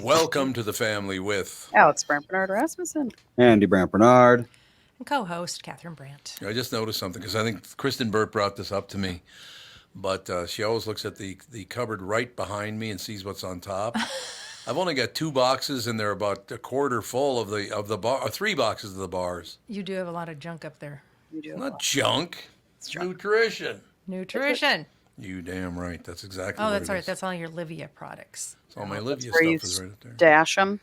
Welcome to the family with Alex Brant Bernard Rasmussen. Andy Brant Bernard. And co-host Kathryn Brandt. I just noticed something because I think Kristen Burt brought this up to me, but she always looks at the cupboard right behind me and sees what's on top. I've only got 2 boxes and they're about a quarter full of the bar, or 3 boxes of the bars. You do have a lot of junk up there. You do. Not junk. It's junk. Nutrition. Nutrition. You damn right. That's exactly Oh, what that's it right. is. That's all your Livia products. It's all my Livia Where you stuff is right up there. dash them.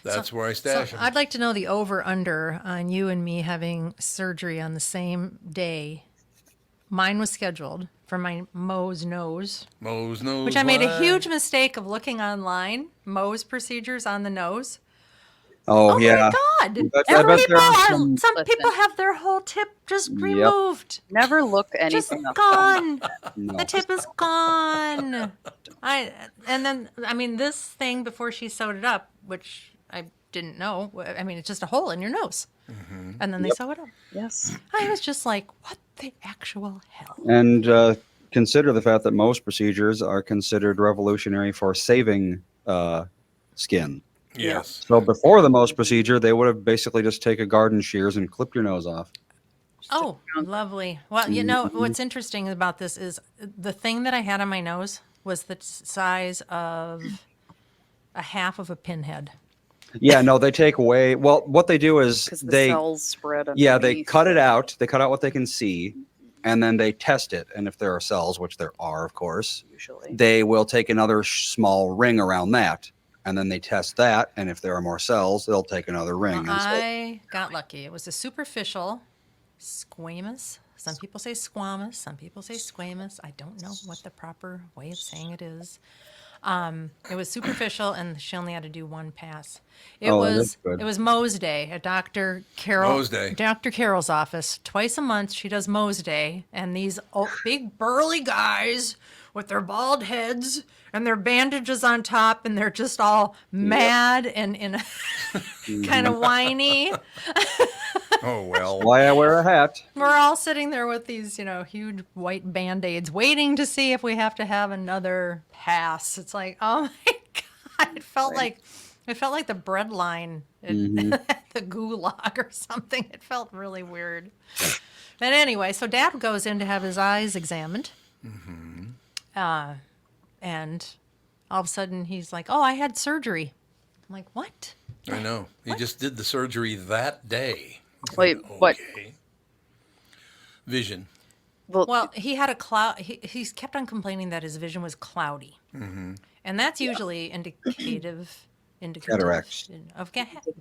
That's where I stash them. I'd like to know the over-under on you and me having surgery on the same day. Mine was scheduled for my Mohs nose, Moe's nose. which I made a wide. huge mistake of looking online. Mohs procedures on the nose. Oh, yeah. My God! I bet there are Some some- people have their whole tip just removed. Never look Just anything up. gone. No. The tip is gone. This thing before she sewed it up, which I didn't know. I mean, it's just a hole in your nose, and then they sew it up. Yes. I was just like, what the actual hell? And consider the fact that most procedures are considered revolutionary for saving skin. Yes. So before the Mohs procedure, they would have basically just taken garden shears and clipped your nose off. Oh, lovely. Well, you know what's interesting about this is the thing that I had on my nose was the size of a half of a pinhead. Yeah, no, they take away. Well, what they do is Because the they cells spread underneath. yeah they cut it out. They cut out what they can see, and then they test it. And if there are cells, which there are, of course, Usually. they will take another small ring around that, and then they test that. And if there are more cells, they'll take another ring. And so, I got lucky. It was a superficial squamous. Some people say squamous. Some people say squamous. I don't know what the proper way of saying it is. It was superficial, and she only had to do 1 pass. It that's good. was Mohs Day at Dr. Mohs Day. Dr. Carol's office. Twice a month, she does Mohs Day, and these big burly guys with their bald heads and their bandages on top, and they're just all mad and kind of whiny. Oh, well. why I wear a hat? We're all sitting there with these, huge white Band-Aids waiting to see if we have to have another pass. It's like, oh my God. It felt like the bread line at the gulag or something. It felt really weird. But anyway, so Dad goes in to have his eyes examined. And all of a sudden he's like, oh, I had surgery. I'm like, what? I know. He just did the surgery that day. It's Wait, like, what? okay. Vision. Well, he had a cloud. He's kept on complaining that his vision was cloudy, and that's usually indicative Cataracts.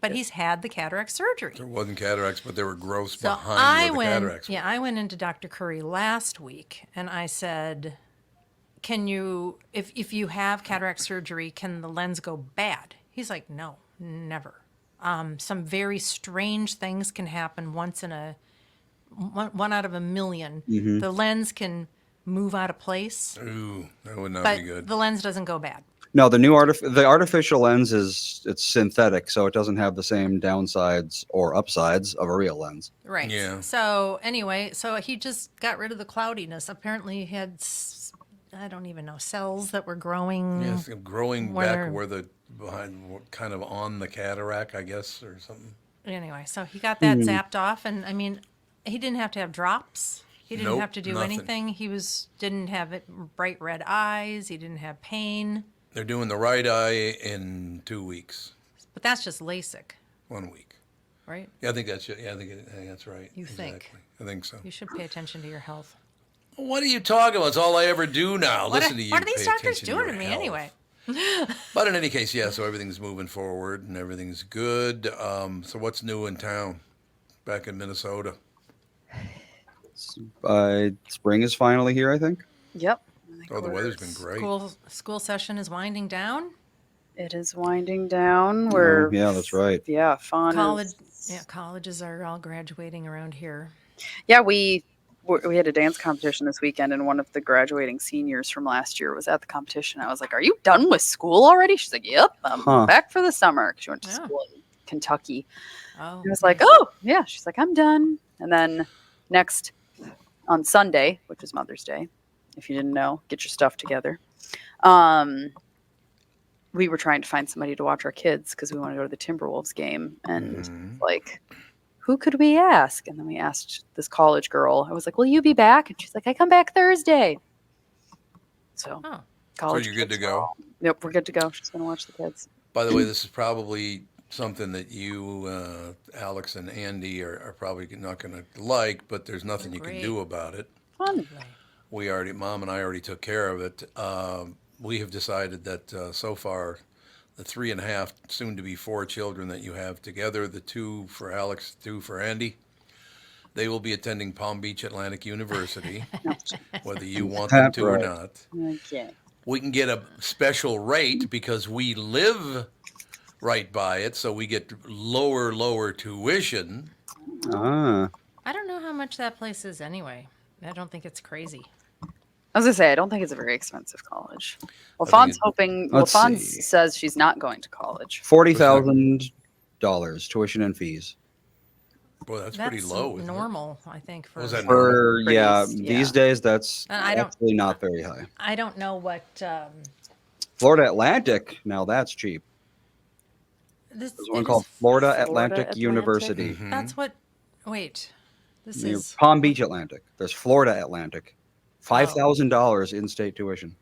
But he's had the cataract surgery. There wasn't cataracts, but there were growths So behind where the cataracts were. I went into Dr. Curry last week, and I said, "Can you, if you have cataract surgery, can the lens go bad?" He's like, "No, never. Some very strange things can happen once in one out of a million. The lens can move out of place, Ooh, that would not but be good. the lens doesn't go bad." No, the artificial lens it's synthetic, so it doesn't have the same downsides or upsides of a real lens. Right. Yeah. So anyway, he just got rid of the cloudiness. Apparently he had, I don't even know, cells that were growing. Yes, growing where- back where behind, kind of on the cataract, I guess, or something. Anyway, so he got that zapped off, and he didn't have to have drops. He didn't Nope, have to do nothing. anything. Didn't have bright red eyes. He didn't have pain. They're doing the right eye in 2 weeks, But that's just LASIK, 1 week. right? Yeah, I think that's it. Yeah, I think that's right. You think? Exactly. I think so. You should pay attention to your health. What are you talking about? It's all I ever do now. Listen to you. What are these pay doctors attention doing your to me health. anyway? But in any case, yeah, so everything's moving forward and everything's good. So what's new in town back in Minnesota? Spring is finally here, I think. Yep. Oh, the weather's been great. School session is winding down. It is winding down. We're Yeah, that's right. Yeah, fun. Colleges are all graduating around here. Yeah, we had a dance competition this weekend, and one of the graduating seniors from last year was at the competition. I was like, "Are you done with school already?" She's like, "Yep, I'm back for the summer." 'Cause she went to school in Kentucky. Oh, I was like, "Oh, yeah." She's like, "I'm done." And then next on Sunday, which is Mother's Day, if you didn't know, get your stuff together. we were trying to find somebody to watch our kids because we wanted to go to the Timberwolves game. And like, who could we ask? And then we asked this college girl. I was like, will you be back? And she's like, I come back Thursday. So Oh. college. So you're good to kids go? are all- Yep, we're good to go. She's going to watch the kids. By the way, this is probably something that you, Alex and Andy are probably not going to like, but there's nothing you can Great. do about it. Fun. Mom and I already took care of it. We have decided that so far, the 3.5, soon to be 4 children that you have together, the 2 for Alex, 2 for Andy, they will be attending Palm Beach Atlantic University, whether you want them That's to or right. not. Okay. We can get a special rate because we live right by it, so we get lower tuition. Ah. I don't know how much that place is anyway. I don't think it's crazy. I was gonna say, I don't think it's a very expensive college. Well, I think Fawn's it- hoping. Let's Fawn see. says she's not going to college. $40,000 tuition and fees. Boy, that's pretty low, isn't normal, I think. For Was that For Pretty yeah, s- these yeah. days that's And I don't- actually not very high. I don't know what Florida Atlantic, now that's cheap. this There's one it called is- Florida Florida Atlantic Atlantic? University. Mhm. That's what. Wait, this Near is Palm Beach Atlantic. There's Florida Atlantic. $5,000 in-state tuition.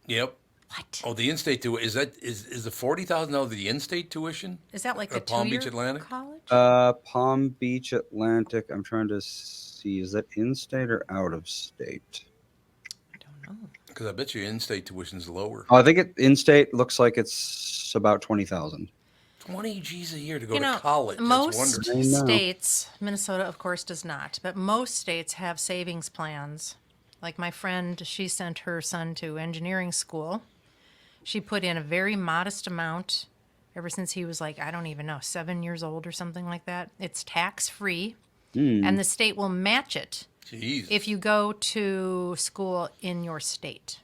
Yep. what? Oh, the in-state tuition is the $40,000 the in-state tuition? Is that like a Palm Beach two-year Atlantic? college? Palm Beach Atlantic. I'm trying to see, is that in-state or out of state? I don't know. Because I bet you in-state tuition's lower. Oh, I think in-state looks like it's about 20,000. 20 G's a year to go You to know, college. That's most wonderful. I know. states, Minnesota of course does not, but most states have savings plans. Like my friend, she sent her son to engineering school. She put in a very modest amount ever since he was like, I don't even know, 7 years old or something like that. It's tax free, and the state will match it Jeez. if you go to school in your state.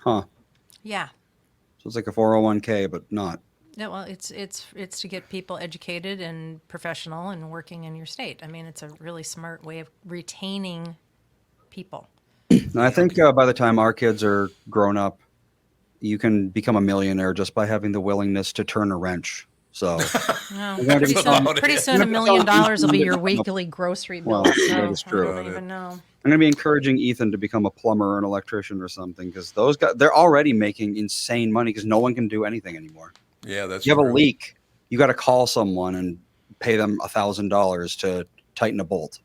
Huh. Yeah. So it's like a 401k, but not. Yeah, well, it's to get people educated and professional and working in your state. I mean, it's a really smart way of retaining people. And I think by the time our kids are grown up, you can become a millionaire just by having the willingness to turn a wrench. So, No, We're gonna pretty be soon, fun. pretty soon $1 million will be your weekly grocery bill. Well, So that is true. I don't even know. I'm going to be encouraging Ethan to become a plumber or an electrician or something because those guys, they're already making insane money because no one can do anything anymore. Yeah, that's You have a true. leak, you got to call someone and pay them $1,000 to tighten a bolt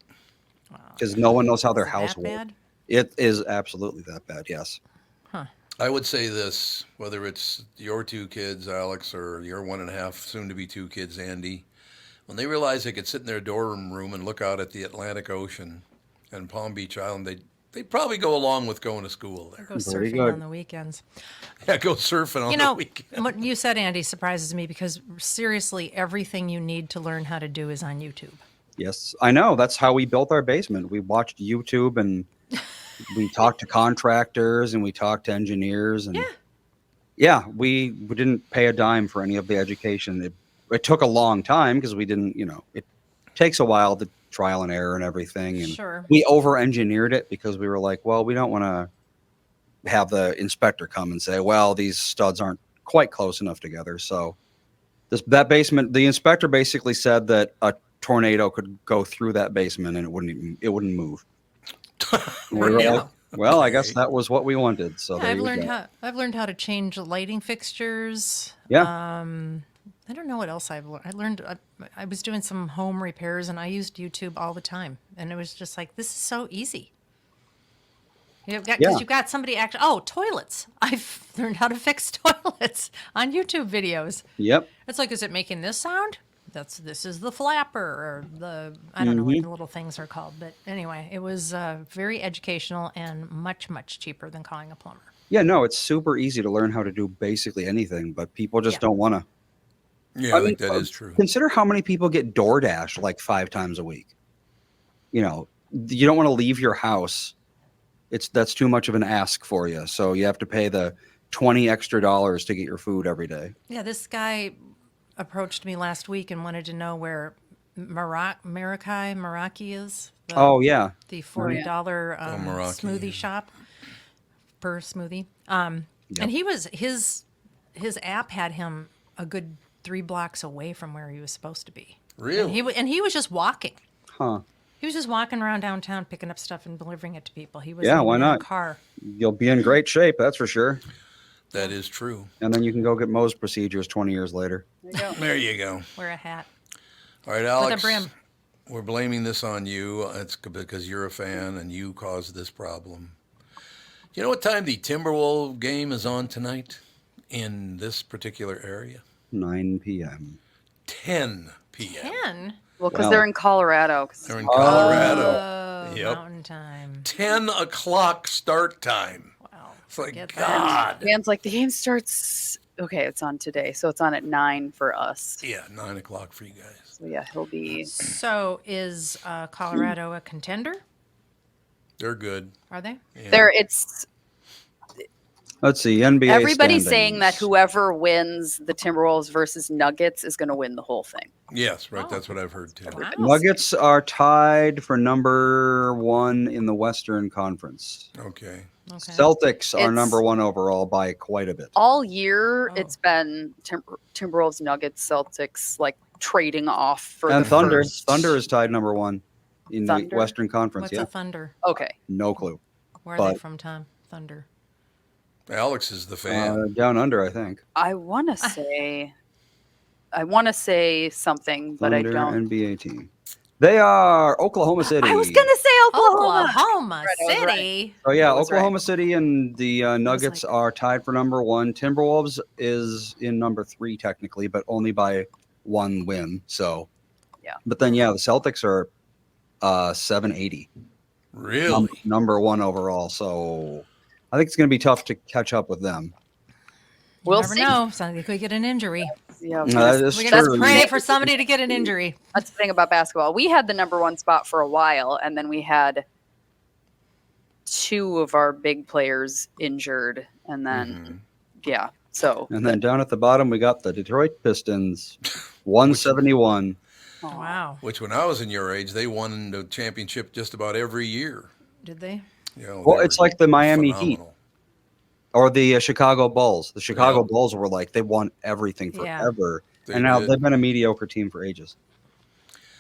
because no one knows how their Is it house that works. bad? It is absolutely that bad. Yes. I would say this, whether it's your 2 kids, Alex, or your 1.5, soon to be 2 kids, Andy, when they realize they could sit in their dorm room and look out at the Atlantic Ocean and Palm Beach Island, they'd probably go along with going to school there. Go Very surfing good. on the weekends. Yeah, go surfing on You the know, weekend. what you said, Andy, surprises me because seriously, everything you need to learn how to do is on YouTube. Yes, I know. That's how we built our basement. We watched YouTube and we talked to contractors and we talked to engineers and we didn't pay a dime for any of the education. It took a long time because we didn't, it takes a while to trial and error and everything. And Sure. we over-engineered it because we were like, well, we don't want to have the inspector come and say, well, these studs aren't quite close enough together. So that basement, the inspector basically said that a tornado could go through that basement and it wouldn't move. We There were you like, go. well, I guess Okay. that was what we wanted. So Yeah, there I've you learned go. I've learned how to change lighting fixtures. Yeah. I don't know what else I've learned. I learned I was doing some home repairs and I used YouTube all the time, and it was just like, this is so easy. Because you've got somebody actually. Oh, toilets! I've learned how to fix toilets on YouTube videos. Yep. It's like, is it making this sound? This is the flapper or I don't know what the little things are called, but anyway, it was very educational and much cheaper than calling a plumber. Yeah, no, it's super easy to learn how to do basically anything, but people just Yeah. don't want to. Yeah, I think that is true. Consider how many people get DoorDash like 5 times a week. You don't want to leave your house. That's too much of an ask for you. So you have to pay the $20 extra to get your food every day. Yeah, this guy approached me last week and wanted to know where Meraki is. Oh yeah. The $40 Meraki, smoothie yeah. shop per smoothie. And his his app had him a good 3 blocks away from where he was supposed to be. Really? And he was just walking. Huh. He was just walking around downtown, picking up stuff and delivering it to people. He was Yeah, why in a not? car. You'll be in great shape, that's for sure. That is true. And then you can go get Mohs procedures 20 years later. There you go. There you go. Wear a hat All right, Alex. with a brim. We're blaming this on you. It's because you're a fan and you caused this problem. You know what time the Timberwolves game is on tonight in this particular area? 9 p.m. 10 p.m. 10? Well, because Well, they're in Colorado. 'Cause They're in Colorado. Oh, Yep. mountain time. 10 o'clock start time. Wow. It's like, Forget that. God. Dan's like, the game starts. Okay, it's on today, so it's on at 9 for us. Yeah, 9 o'clock for you guys. So yeah, he'll be. So is Colorado a contender? They're good. Are they? Yeah. There, it's Let's see, NBA everybody's standings. saying that whoever wins the Timberwolves versus Nuggets is going to win the whole thing. Yes, right. Oh. That's what I've heard too. Wow. Nuggets are tied for number 1 in the Western Conference. Okay. Okay. Celtics are It's- number 1 overall by quite a bit. All year, Oh. it's been Timberwolves, Nuggets, Celtics, like trading off for And the Thunder. first- Thunder is tied number 1 in Thunder? the Western Conference. What's Yeah, a Thunder? Okay, no clue. Where are they But- from, Tom? Thunder. Alex is the fan. Down under, I think. I want to say something, but I Thunder don't. NBA team. They are Oklahoma City. I was going to say Oklahoma. Oklahoma Right, I was right. City. Oh yeah, I was right. Oklahoma City and the Nuggets like- are tied for number 1. Timberwolves is in number 3 technically, but only by 1 win. So, Yeah. But then the Celtics are 780, Really? number 1 overall. So I think it's going to be tough to catch up with them. You We'll never see. know. Somebody could get an injury. Yeah, That is We're going true. to pray for somebody to get an injury. that's the thing about basketball. We had the number 1 spot for a while, and then we had 2 of our big players injured, and then yeah. So And then down at the bottom, we got the Detroit Pistons, 171. Wow. Which, when I was in your age, they won the championship just about every year. Did they? You know, Well, they it's were like the Miami Heat. phenomenal. Or the Chicago Bulls. The Chicago Yeah. Bulls were like, they won everything Yeah. forever. They and now did. they've been a mediocre team for ages.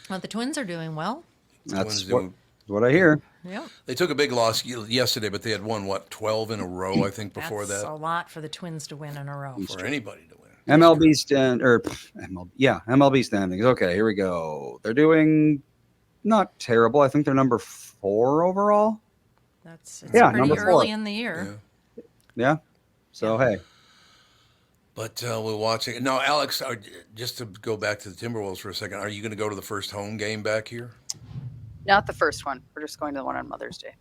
Well, the Twins are doing well. That's Twins what I hear. Yep. They took a big loss yesterday, but they had won, 12 in a row, I think, before That's that, a lot for the Twins to win in a row. for anybody to win. MLB MLB standings. Okay, here we go. They're doing not terrible. I think they're number 4 overall. It's Yeah, pretty number 4. early in the year. Yeah. So hey, But we're watching. Now, Alex, just to go back to the Timberwolves for a second, are you going to go to the first home game back here? not the first one. We're just going to the one on Mother's Day.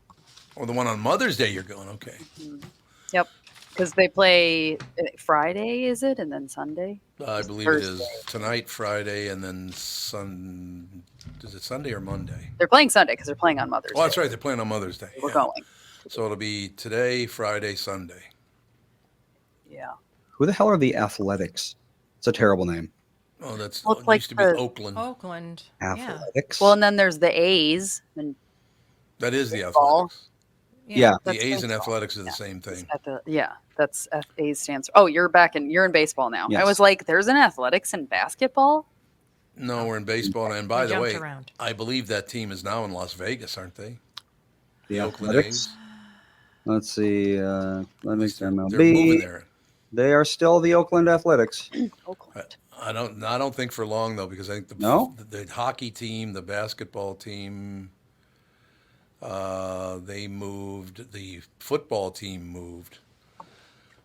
Or the one on Mother's Day you're going? Okay. Yep, because they play Friday, is it, and then Sunday? I believe it is tonight, Friday, and then is it Sunday or Monday? They're playing Sunday because they're playing on Mother's Oh, that's Day. right. They're playing on Mother's Day. We're yeah. going. So it'll be today, Friday, Sunday. Yeah. who the hell are the Athletics? It's a terrible name. Oh, that's Well, it's it like used to be the- Oakland. Oakland. Yeah. Athletics. Well, and then there's the A's, and That is the Baseball. Athletics. yeah. that's The A's and baseball. Athletics are the same thing. That's A's stands. Oh, you're in baseball now. I Yes. was like, there's an athletics and basketball. No, we're in baseball. And by We the jumped way, around. I believe that team is now in Las Vegas, aren't they? The Oakland Athletics. A's. Let's see. Let me They're moving MLB. there. They are still the Oakland Athletics. Oakland. I don't think for long though, because I think No? the hockey team, the basketball team, they moved. The football team moved.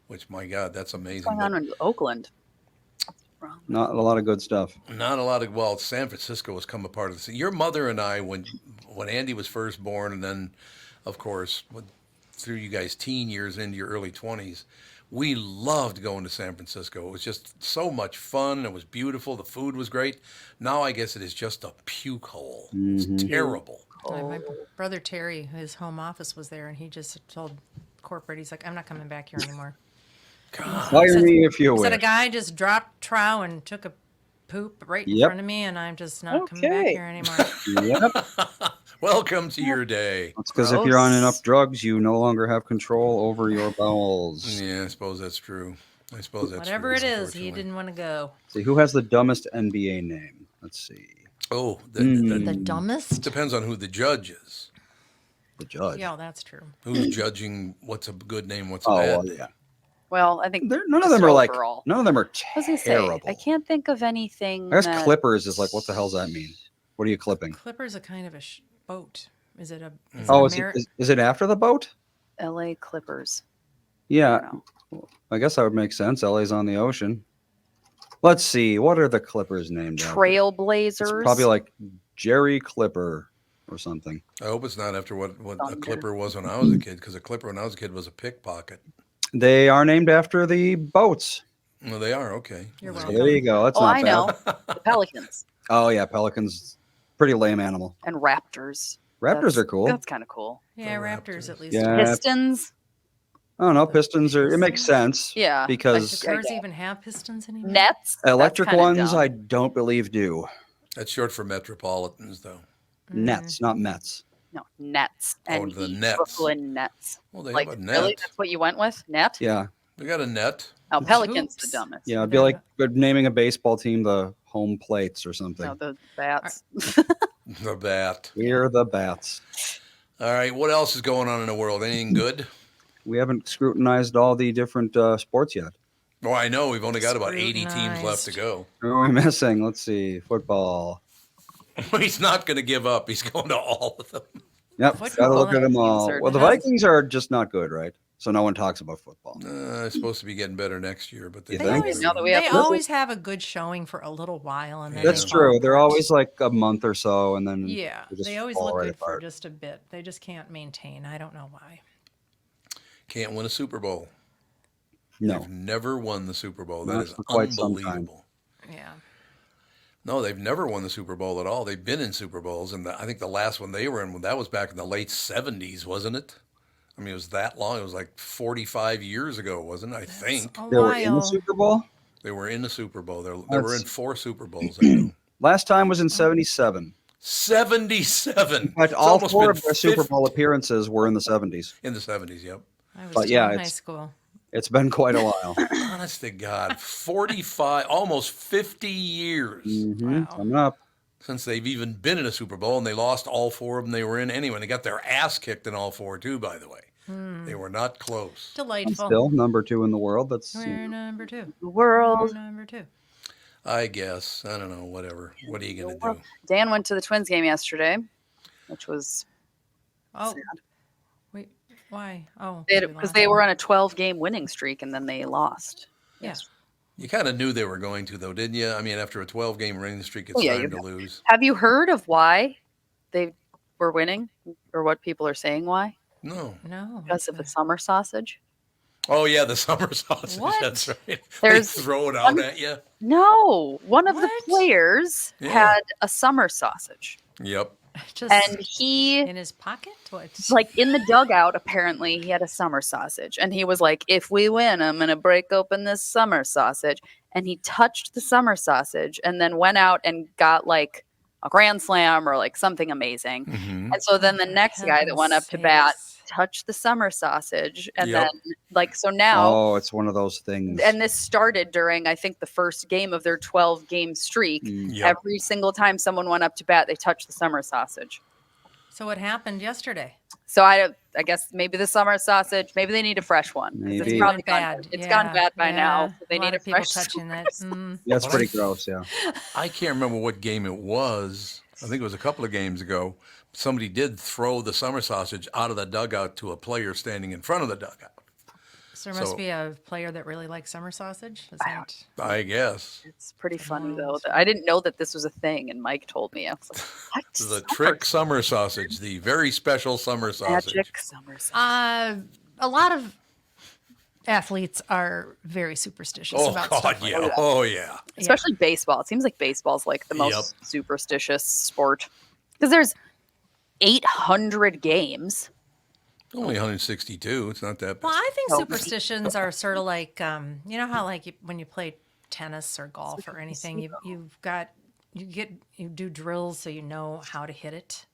Which, my God, that's amazing. What's going on in Oakland? Not a lot of good stuff. Not a lot of, well, San Francisco has come a part of the scene. Your mother and I, when Andy was first born, and then, of course, through you guys' teen years into your early 20s, we loved going to San Francisco. It was just so much fun. It was beautiful. The food was great. Now I guess it is just a puke hole. It's terrible. My brother Terry, his home office was there, and he just told corporate, he's like, I'm not coming back here anymore. God. Fire me if you He said a wish. guy just dropped trow and took a poop right in Yep. front of me, and I'm just not coming back Okay. here anymore. Yep. Welcome to your day. That's because if you're on Gross. enough drugs, you no longer have control over your bowels. Yeah, I suppose that's true. I suppose that's Whatever it true, is, he unfortunately. didn't want to go. See, who has the dumbest NBA name? Let's see. Oh, The that dumbest? depends on who the judge is. The judge. Yeah, that's true. Who's judging what's a good name, what's a Oh, bad well, name? yeah. Well, I think None of just them are like. overall. None of them are I was gonna say, terrible. I can't think of anything. I guess that... Clippers is like, what the hell does that mean? What are you clipping? Clipper's a kind of a boat. Is it a? Oh, is it after the boat? L.A. Clippers. Yeah, I don't know. I guess that would make sense. LA's on the ocean. Let's see. What are the Clippers named after? Trailblazers. It's probably like Jerry Clipper or something. I hope it's not after what a Thunder. clipper was when I was a kid, because a clipper when I was a kid was a pickpocket. They are named after the boats. Well, they are, okay. You're So welcome. there you go. That's Oh, not I bad. know. The Pelicans Oh yeah, Pelicans. Pretty lame animal. and Raptors. Raptors are cool. That's kind of cool. Yeah, The Raptors at least. Yeah. Pistons. I don't know. Pistons are. It makes sense. Yeah. Do Because cars even have pistons anymore? Nets. electric That's kinda ones, dumb. I don't believe do. That's short for Metropolitans, though. Nets, not Mets. No, Nets. Oh, And the Nets. Brooklyn Nets. Well, they Like, have a net. really? That's what you went with? Net? Yeah, They got a net. Oh, Pelicans the Hoops. dumbest. yeah. It'd be like naming a baseball team the home plates or something. No, the bats. The bat. We're the Bats. All right, what else is going on in the world? Anything good? We haven't scrutinized all the different sports yet. Well, I know we've only got about 80 teams left to Scrutinized. go. Who are we missing? Let's see. Football. He's not going to give up. He's going to all of them. Yep, Football gotta look at them teams all. are Well, the nuts. Vikings are just not good, right? So no one talks about football. It's supposed to be getting better next year, but You They think? always, Now that we have they Purple- always have a good showing for a little while, and then That's they true. fall They're apart. always like a month or so, and then Yeah, they just they always fall look right good for apart. just a bit. They just can't maintain. I don't know why. can't win a Super Bowl. No, They've never won the Super Bowl. That Not is for quite some time. unbelievable. Yeah. No, they've never won the Super Bowl at all. They've been in Super Bowls, and I think the last one they were in, that was back in the late 70s, wasn't it? I mean, it was that long. It was like 45 years ago, wasn't it? I think. A they were in the while. Super Bowl. They were in the Super Bowl. They were in That's- 4 Super Bowls, I know. Last time was in '77. 77. In fact, It's all almost 4 been of their Super 50 Bowl appearances were in the '70s. in the 70s, yep. I was But still yeah, in high it's- school. It's been quite a while. Honest to God, 45, almost 50 years Mhm, Wow. coming up. since they've even been in a Super Bowl, and they lost all 4 of them they were in anyway. They got their ass kicked in all 4 too, by the way. They were not close. And Delightful. still number 2 in the world. That's We're number 2. The We're world. number 2. I guess. I don't know. Whatever. What are you going to do? Dan went to the Twins game yesterday, which was Oh, sad. wait. Why? Oh, Because they were on a 12-game winning streak and then they lost. Yes. You kind of knew they were going to, though, didn't you? I mean, after a 12-game winning streak, it's Oh, yeah, time you to have. lose. Have you heard of why they were winning or what people are saying why? No. No. Because of the summer sausage? Oh, yeah, the summer sausage. What? That's right. There's they throw it out at you. No, one of the What? players Yeah. had a summer sausage. Yep. Just And he, in his pocket? What? like in the dugout, apparently he had a summer sausage. And he was like, if we win, I'm going to break open this summer sausage. And he touched the summer sausage and then went out and got like a grand slam or like something amazing. Hmm. And so then the next guy that went up to bat touched the summer sausage. And Yep. then, like, so now. Oh, it's one of those things. And this started during, I think, the first game of their 12-game streak. Mm. Yep. Every single time someone went up to bat, they touched the summer sausage. So what happened yesterday? So I guess maybe the summer sausage, maybe they need a fresh one. 'cause Maybe. It's probably gone bad. bad. It's gone bad by now. So they a lot need a of people fresh touching summer it. sausage. That's Well, pretty gross, yeah. I can't remember what game it was. I think it was a couple of games ago. Somebody did throw the summer sausage out of the dugout to a player standing in front of the dugout. So there must So- be a player that really likes summer sausage. Is I that? I guess. It's pretty funny, Wow. though. I didn't know that this was a thing, and Mike told me. I was like, what? The trick summer sausage, the very special summer sausage. Magic summer sausage. A lot of athletes are very superstitious Oh, about God, stuff like yeah. that. Oh, yeah. Especially baseball. It seems like baseball's like the most superstitious sport. Because there's 800 games. Only 162. It's not that Well, bad. I think Oh. superstitions are sort of like, you know how like when you play tennis or golf or anything, you do drills so you know how to hit it.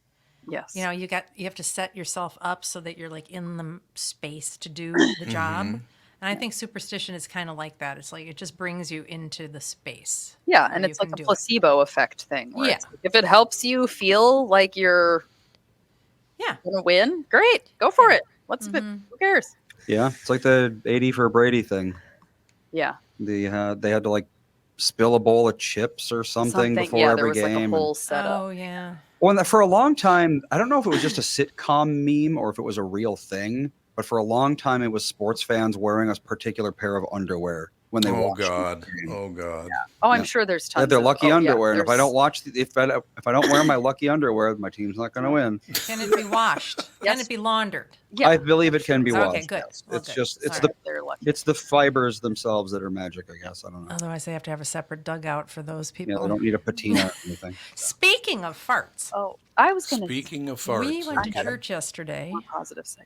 Yes. You know, you have to set yourself up so that you're like in the space to do the job. And I think superstition is kind of like that. It's like it just brings you into the space. Yeah, where and you it's like can a do it. placebo effect thing. Where Yeah. it's like, if it helps you feel like you're Yeah. gonna win, great, go for it. What's Mhm. who cares? Yeah, it's like the 80 for Brady thing. Yeah, They had to like spill a bowl of chips or something before Yeah, every there was game. like a and- whole setup. Oh yeah. Well, and for a long time, I don't know if it was just a sitcom meme or if it was a real thing, but for a long time, it was sports fans wearing a particular pair of underwear when they Oh watched. God. the game. Oh God. Oh, I'm Yeah. sure there's They tons. had their of, lucky oh, underwear, and if I there's- don't watch, if I don't wear my lucky underwear, my team's not going to win. Can it be washed? Can Yes. it be laundered? yeah, I believe it can be Okay, washed. good. yes. Well, It's good. just it's Sorry. the they're lucky. it's the fibers themselves that are magic. I guess I don't know. Otherwise, they have to have a separate dugout for those Yeah, people. they don't need a patina or anything. Speaking of farts, Oh, I was gonna Speaking of farts. we went to I had a- church yesterday. more positive segue.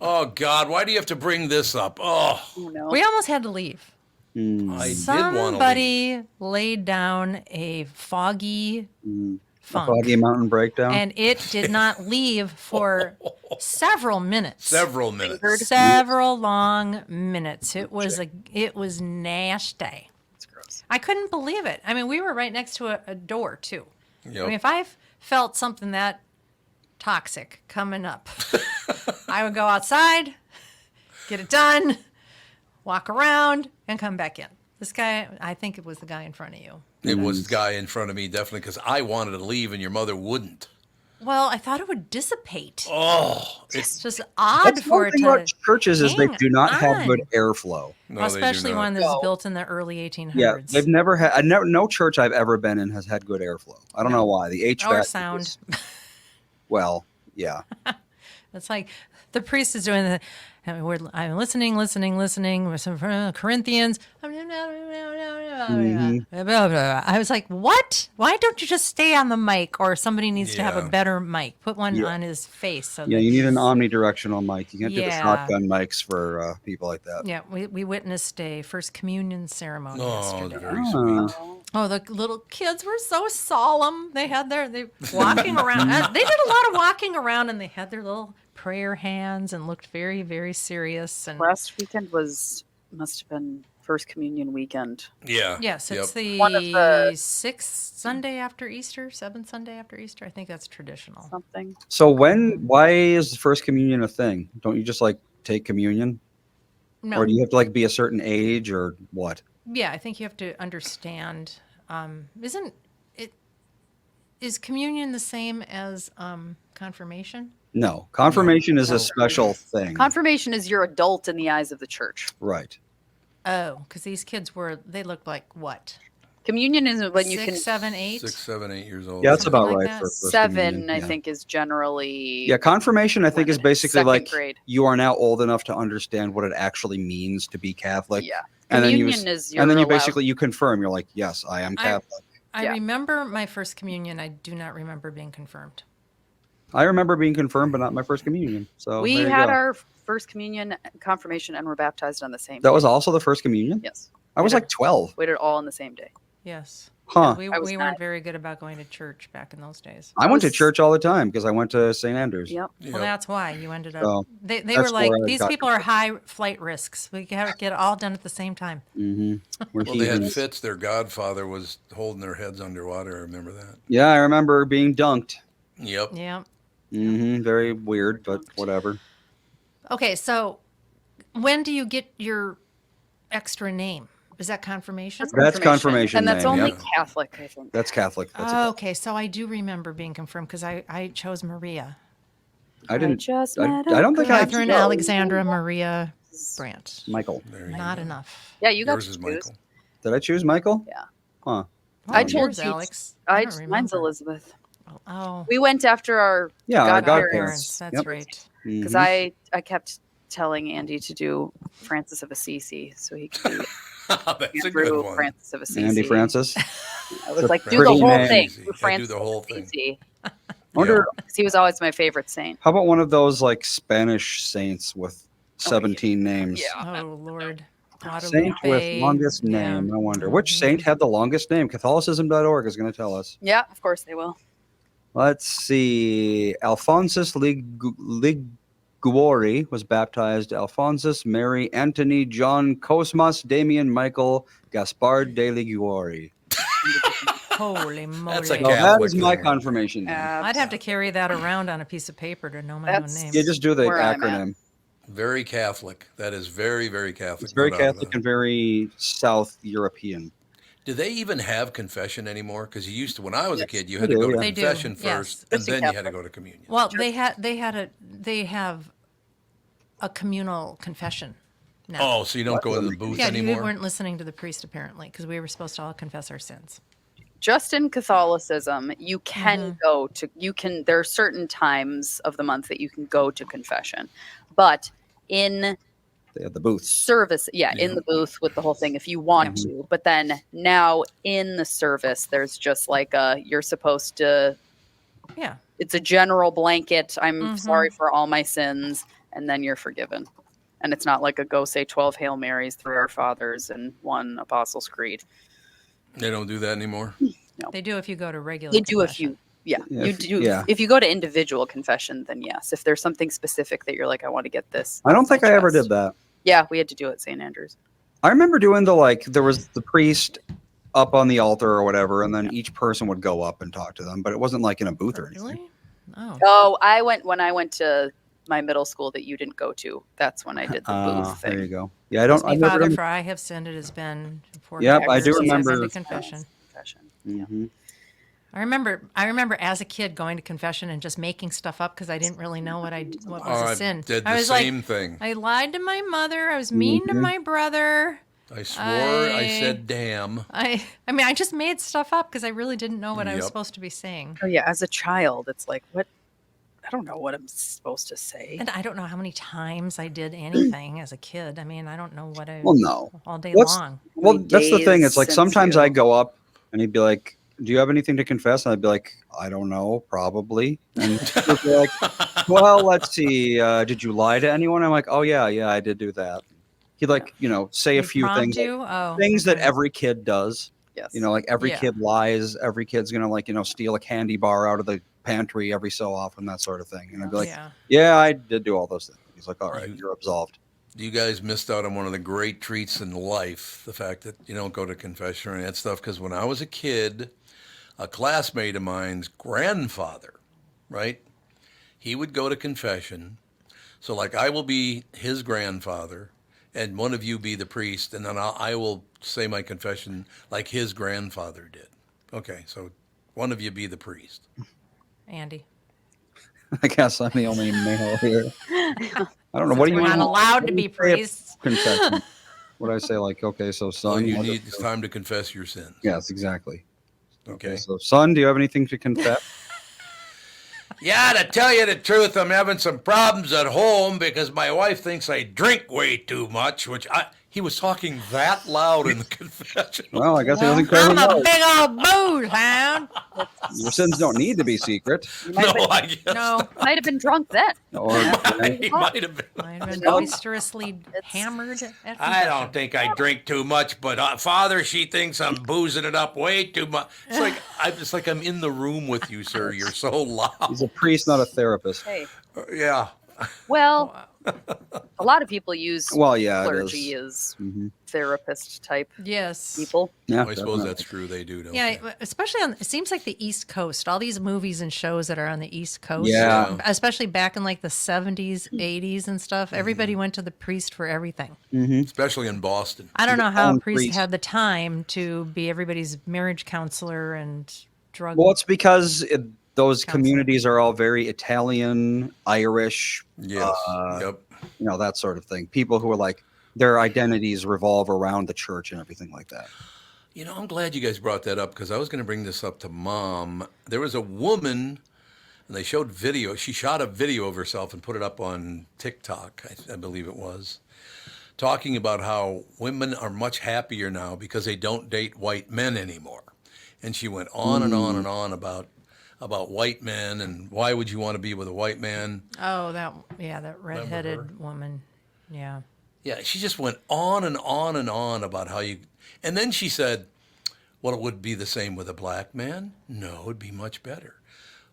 Oh God, why do you have to bring this up? Oh, Oh no, We almost had to leave. Mm, I did want to leave. Somebody laid down a foggy mm. A funk, foggy mountain breakdown. and it did not leave for several minutes. Several minutes. Several long minutes. It was nasty. it's gross. I couldn't believe it. I mean, we were right next to a door too. Yep. I mean, if I felt something that toxic coming up, I would go outside, get it done, walk around, and come back in. This guy, I think it was the guy in front of you. It was the guy in front of me, definitely, because I wanted to leave and your mother wouldn't. Well, I thought it would dissipate. Oh, It's just odd That's for one it thing to. about churches is they hang do not have good on. airflow. no, they do Especially not. one that's No. built in the early 1800s. Yeah, they've never had. No church I've ever been in has had good airflow. I don't know why. The HVAC Or is- sound. well, yeah. It's like the priest is doing the. I'm listening with some Corinthians. I was like, what? Why don't you just stay on the mic? Or somebody needs to have a Yeah. better mic. Put one Yeah. on his face. So Yeah, that you need an he's- omnidirectional mic. You can't do the Yeah. shotgun mics for people like that. Yeah, we witnessed a first communion ceremony Oh, it was yesterday. very Ah. sweet. Oh, the little kids were so solemn. They had they walking around. They did a lot of walking around, and they had their little prayer hands and looked very, very serious. And Last weekend must have been First Communion weekend. Yeah. yes, it's Yep. One of the the- sixth Sunday after Easter, seventh Sunday after Easter. I think that's traditional. Something. So why is first communion a thing? Don't you just like take communion, No, or do you have to like be a certain age, or what? yeah, I think you have to understand. Isn't it? Is communion the same as confirmation? No, confirmation is a special thing, Confirmation is you're adult in the eyes of the church. right? Oh, because these kids they looked like what? Communion is when you 6, can 7, 8? 6, 7, 8 years old. Yeah, that's Something about like right that. for first seven. communion, I yeah. think is generally Yeah, confirmation I think is When basically second like grade. you are now old enough to understand what it actually means to be Catholic. yeah. and then you Communion is and then you're you allowed- basically you confirm. You're like, yes, I am Catholic. I Yeah. remember my first communion. I do not remember being confirmed. I remember being confirmed, but not my first communion. So we there you had go. our First Communion, confirmation, and were baptized on the same. That day. was also the first communion. Yes. I was We like did- 12. We did it all on the same day. Yes. Huh. We I was weren't not. very good about going to church back in those days. I went to was- church all the time because I went to St. Andrews. Yep. Yep. Well, that's why you ended up. So, They that's were like, where I these got people are high flight risks. We got to get it all done at the same time. hmm We're Well, they had heathens. fits. Their godfather was holding their heads underwater. I remember that. Yeah, I remember being dunked. Yep. Yeah. Very weird, but whatever. Okay, so when do you get your extra name? Is that confirmation? That's confirmation And that's name, only yep. Catholic, I think. That's Catholic. That's Oh, okay, so I do remember being confirmed because I chose Maria. I didn't. just I, met I don't think I. Catherine Alexandra Maria Brandt. Michael. There you Not go. enough. Yeah, you got Yours to is choose. Michael. Did I choose Michael? Yeah. Huh. What I was told yours, you- Alex. I don't mine's remember. Elizabeth. Oh, We went after our Yeah, our godparents. godparents. That's Yep. right. because Mhm. I kept telling Andy to do Francis of Assisi, so he could do That's a Andrew good one. Francis of Assisi. Andy Francis. I was like, do the Pretty whole name. thing. Easy. Do Yeah, do Francis the whole of thing. Assisi. I wonder. Because he was always my favorite saint. How about one of those like Spanish saints with 17 names? Yeah. Oh Lord. Saint with Guadalupe. longest Yeah. name. I wonder which saint had the longest name. Catholicism.org is going to tell us. Yeah, of course they will. Let's see. Alphonsus Guori was baptized Alphonsus Mary Anthony John Cosmas Damien Michael Gaspard de Liguori. Holy moly. That's a So that Catholic is my thing. confirmation name. I'd have to carry that around on a piece of paper to know my That's- own name. You just do the Where I'm at. acronym. Very Catholic. That is very, very Catholic. It's very no doubt Catholic about and very South European. it. Do they even have confession anymore? Because you used to, when I was a Yes. kid, you had They to do, go to yeah. They do, confession yes. first, and Christian then you had to Catholic. go to communion. Well, they have a communal confession now. Oh, so you don't go to the booth yeah, you anymore? weren't listening to the priest apparently because we were supposed to all confess our sins. Just in Catholicism, you can go to, there are certain times of the month that you can go to confession. But in They have the booths. service, in the booth with the whole thing, if you want to. But then now in the service, there's just like you're supposed to, Yeah. it's a general blanket. I'm sorry for all my sins. And then you're forgiven. And it's not like a go say 12 Hail Marys, 3 Our Fathers, and 1 Apostles' Creed. They don't do that anymore? They do if you go to regular They do confession. you do. If you go to individual confession, then yes. If there's something specific that you're like, I want to get this. I don't off my think I ever chest. did that. Yeah, we had to do it at St. Andrews. I remember doing there was the priest up on the altar or whatever, and then each person would go up and talk to them, but it wasn't like in a booth or anything. Really? Oh. Oh, when I went to my middle school that you didn't go to. That's when I did the booth thing. There you go. Yeah, I don't. Me, I've never Father, done- for I have sinned. It has been 40 Yep, I years do since I've been remember- to confession. Mhm. I remember as a kid going to confession and just making stuff up because I didn't really know what was I a sin. did I the was same like, thing. I lied to my mother. I was mean to my brother. I swore, I said damn. I mean, I just made stuff up because I really didn't know what I was Yep. supposed to be saying. Oh yeah, as a child, it's like, what? I don't know what I'm supposed to say. And I don't know how many times I did anything as a kid. I mean, I don't know what I Well, no. all day What's- long. Well, many that's the thing. days It's like since sometimes you- I'd go up and he'd be like, "Do you have anything to confess?" And I'd be like, "I don't know, probably." And he'd be like, "Well, let's see. Did you lie to anyone?" I'm like, "Oh yeah, I did do that." He'd say a They few prompt things, you? Oh, things that okay. every kid does. Yes. Like every Yeah. kid lies. Every kid's gonna steal a candy bar out of the pantry every so often, that sort of thing. And I'd be like, Yeah. "Yeah, I did do all those things." He's like, "All right, you're absolved." You guys missed out on one of the great treats in life, the fact that you don't go to confession or any of that stuff. Because when I was a kid, a classmate of mine's grandfather, right? He would go to confession. So, like, I will be his grandfather, and one of you be the priest, and then I will say my confession like his grandfather did. Okay, so one of you be the priest. Andy. I guess I'm the only male here. I don't know. What do you We're not mean? allowed to be say at priests. Confession. What do I say? Like, okay, so So son. you what need, is- it's time to confess your sins. Yes, exactly. Okay. So, son, do you have anything to confess? Yeah, to tell you the truth, I'm having some problems at home because my wife thinks I drink way too much, he was talking that loud in the confession. Well, I guess he doesn't care. I'm who a knows. big old booze hound. Your sins don't need to be secret. You might, No, have I guess No, might have been drunk then. Or he might have been. I've been No. boisterously hammered at I confession. don't think I drink too much, but Father, she thinks I'm boozing it up way too much. It's like I'm in the room with you, sir. You're so loud. he's a priest, not a therapist. Hey, Yeah. well, a lot of people use Well, yeah, clergy it is. as Mhm. therapist type Yes. people. Yeah, I suppose definitely. that's true. They do, don't Yeah, they? especially it seems like the East Coast, all these movies and shows that are on the East Coast. Yeah. Especially back in like the 70s, 80s and stuff. Everybody went to the priest for everything. Especially in Boston. I don't know how a own priest priest. had the time to be everybody's marriage counselor and drug. Well, it's because those Counselor. communities are all very Italian, Irish, Yes. Yep. that sort of thing. People who are like, their identities revolve around the church and everything like that. You know, I'm glad you guys brought that up because I was going to bring this up to Mom. There was a woman, and they showed video. She shot a video of herself and put it up on TikTok, I believe it was, talking about how women are much happier now because they don't date white men anymore. And she went on and on and on about white men and why would you want to be with a white man? Oh, that redheaded woman. Yeah. Yeah, she just went on and on and on about how you. And then she said, well, it would be the same with a black man? No, it'd be much better.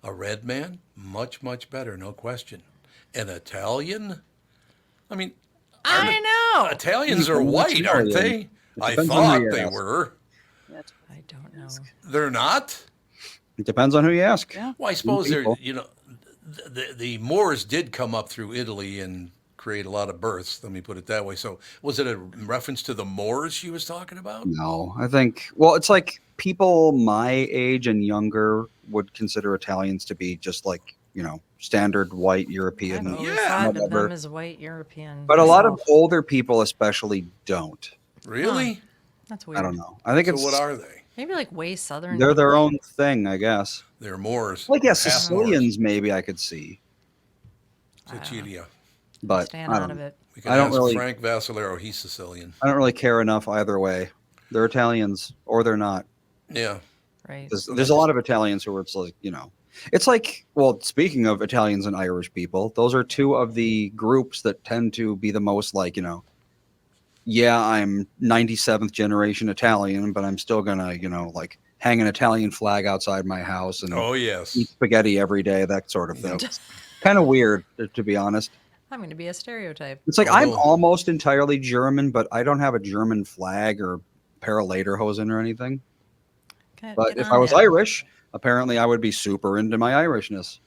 A red man? Much, much better, no question. An Italian? I mean, I know. Italians are white, aren't they? I depends on who thought you they ask. were. I don't know. They're not? It depends on who you ask. Yeah. Well, I suppose they're, people. the Moors did come up through Italy and create a lot of births. Let me put it that way. So was it a reference to the Moors she was talking about? No, I think, well, it's like people my age and younger would consider Italians to be just like, standard white European. I've always Yeah. thought of whatever. them as white European. But a lot of myself. older people especially don't. Really? That's weird. I don't know. I think So it's what are they? Maybe like way southern. they're their own thing, I guess. They're Moors. Like, yeah, Half Sicilians maybe I could see, Moors. Sicilia. but Stand I out don't of know. it. We can I don't ask really- Frank Vassalero. He's Sicilian. I don't really care enough either way. They're Italians or they're not. Yeah. Right. There's a lot of Italians who are, it's like, it's like, well, speaking of Italians and Irish people, those are two of the groups that tend to be the most like, yeah, I'm 97th generation Italian, but I'm still gonna, like hang an Italian flag outside my house and Oh, yes. eat spaghetti every day, that sort of thing. Yep. Kind of weird, to be honest. I'm going to be a stereotype. It's like I'm Although- almost entirely German, but I don't have a German flag or pair of lederhosen or anything. But if I was Irish, apparently I would be super into my Irishness.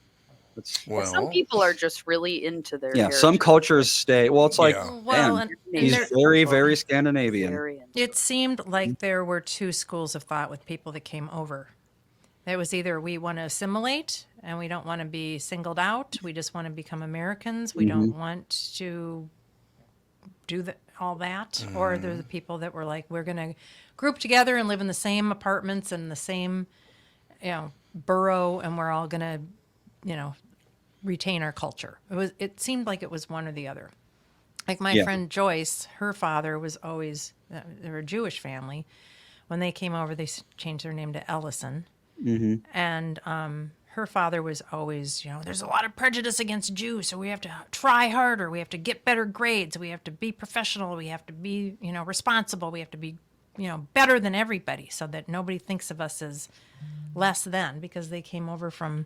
It's, Well, Some people are just really into their yeah, some heritage. cultures stay. Well, it's like, Yeah. Well, man, and he's there- very, very Scandinavian. Very into It seemed like there were two schools of thought with people that came over. It was either we want to assimilate and we don't want to be singled out. We just want to become Americans. We don't want to do all that. Or they're the people that were like, we're going to group together and live in the same apartments and the same, borough, and we're all going to, retain our culture. It seemed like it was one or the other. Like my Yeah. friend Joyce, her father was always, they're a Jewish family. When they came over, they changed their name to Ellison. And her father was always, there's a lot of prejudice against Jews, so we have to try harder. We have to get better grades. We have to be professional. We have to be, responsible. We have to be, better than everybody so that nobody thinks of us as less than, because they came over from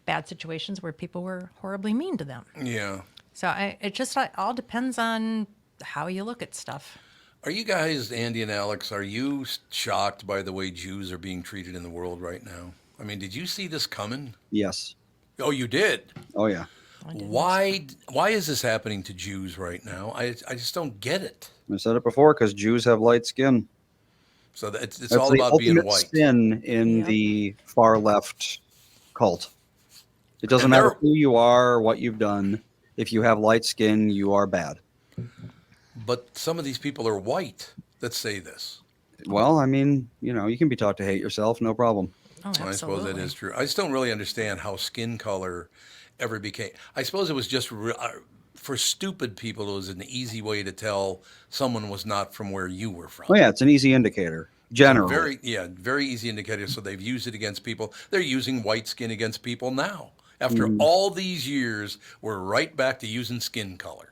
bad situations where people were horribly mean to them. yeah. So it just all depends on how you look at stuff. Are you guys, Andy and Alex, are you shocked by the way Jews are being treated in the world right now? I mean, did you see this coming? Yes. Oh, you did? Oh, yeah. Why is this happening to Jews right now? I just don't get it. I said it before, because Jews have light skin. So it's That's all the about being ultimate white. sin in Yep. the far left cult. It doesn't And matter they're- who you are or what you've done. If you have light skin, you are bad. But some of these people are white that say this. Well, I mean, you can be taught to hate yourself, no problem. Oh, absolutely. I suppose that is true. I just don't really understand how skin color ever became. I suppose it was just for stupid people. It was an easy way to tell someone was not from where you were from. Oh, yeah, it's an easy indicator. Generally. Very easy indicator. So they've used it against people. They're using white skin against people now. After all these years, we're right back to using skin color.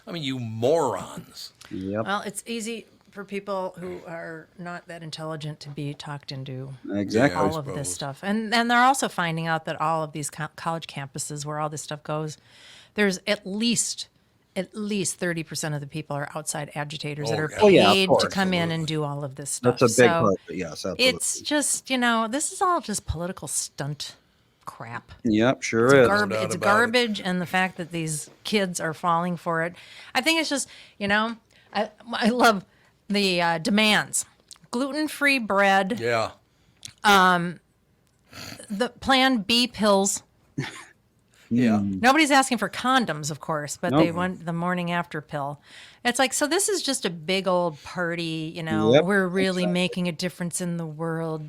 I mean, you morons. Yep. Well, it's easy for people who are not that intelligent to be talked into Exactly. Yeah, I all of this suppose. stuff. And they're also finding out that all of these college campuses where all this stuff goes, there's at least 30% of the people are outside agitators that Oh, are yeah. Oh, yeah, of paid to course, come in absolutely. and do all of this stuff. That's a big So part. But yes, absolutely. it's just, this is all just political stunt crap. Yep, sure is. doubt It's about it. garbage, and the fact that these kids are falling for it. I think it's just, I love the demands. Gluten-free bread, Yeah. the Plan B pills. Yeah. Nobody's asking for condoms, of course, but they Nope. want the morning after pill. It's like, so this is just a big old party, Yep, we're really making a difference in the world,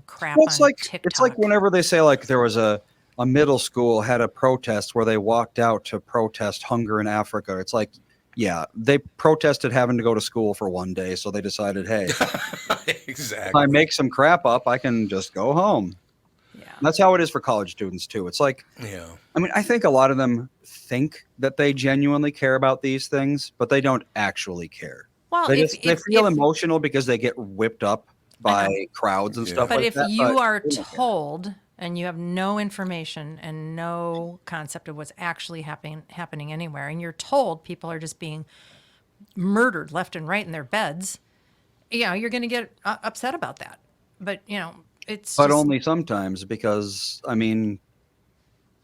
crap Well, on TikTok. it's like whenever they say like there was a middle school had a protest where they walked out to protest hunger in Africa. It's like, yeah, they protested having to go to school for one day, so they decided, hey, if Exactly. I make some crap up, I can just go home. Yeah. That's how it is for college students too. It's like, Yeah. I mean, I think a lot of them think that they genuinely care about these things, but they don't actually care. Well, They if, just they if, feel if, emotional because they get whipped up by crowds and Yeah. stuff but like if that. you are they don't care. told, and you have no information and no concept of what's actually happening anywhere, and you're told people are just being murdered left and right in their beds, you're going to get upset about that. But it's But just, only sometimes, because I mean,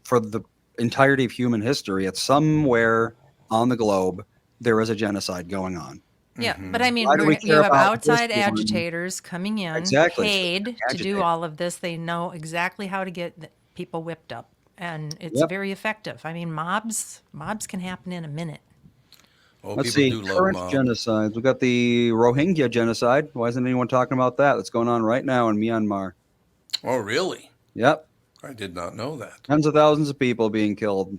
for the entirety of human history, at somewhere on the globe, there is a genocide going on. yeah. But I mean, Why do we you care have about outside this one? agitators coming in, Exactly. So paid to agitate. do all of this. They know exactly how to get people whipped up, and it's Yep. very effective. I mean, mobs can happen in a minute. Oh, Let's people see, do love current mob. genocides. We've got the Rohingya genocide. Why isn't anyone talking about that? That's going on right now in Myanmar. Oh, really? Yep. I did not know that. Tens of thousands of people being killed.